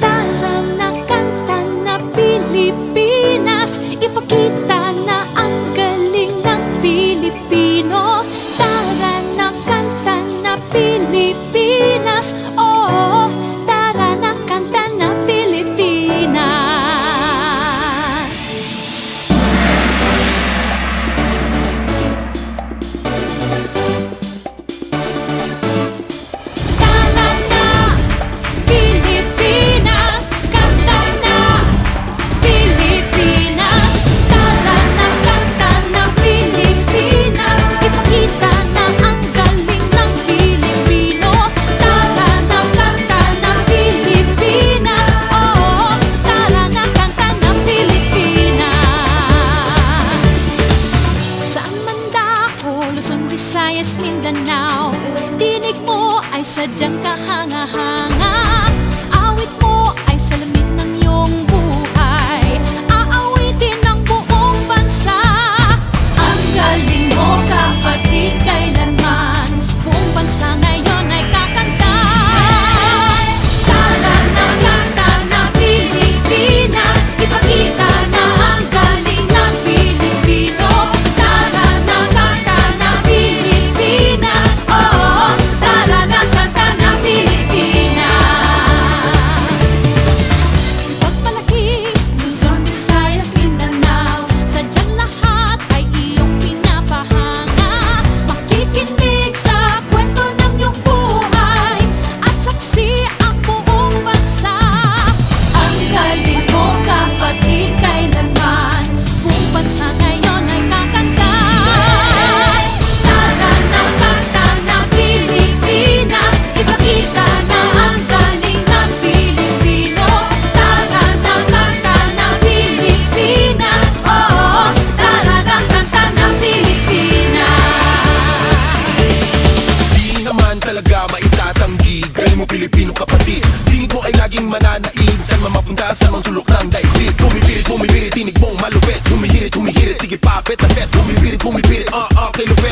Tara na kanta na Pilipinas, ipakita na ang galing ng Pilipino. Tara na kanta na Pilipinas, oh, tara na kanta na Pilipinas. Visayas, Mindanao, tinig mo ay sadyang kahanga-hanga. Awit mo ay salamin ng iyong buhay, aawitin ng buong bansa. Ang galing mo, kapatid, kailanman buong bansa ngayon ay kakanta. Tara na kanta na Pilipinas, ipakita na ang galing ng Pilipino. Tara na kanta na Pilipinas, oh, tara na kanta na Pilipinas. Pagpalaki, Luzon, Visayas, Mindanao, sadyang lahat ay iyong pinapahanga. Makikinig sa kwento ng iyong buhay at saksi ang buong bansa. Ang galing mo, kapatid, kailanman buong bansa ngayon ay kakanta. Tara na kanta na Pilipinas, ipakita na ang galing ng Pilipino. Tara na kanta na Pilipinas, oh, tara na kanta na Pilipinas. Di naman talaga maitatanggi, galing mo Pilipino kapatid. Tingin ko ay laging mananaig, saan man mapunta sa mga sulok ng daigdig. Bumibirit, tinig mong malupit. Humihirit, sige papet na pet. Bumibirit, kay lupet.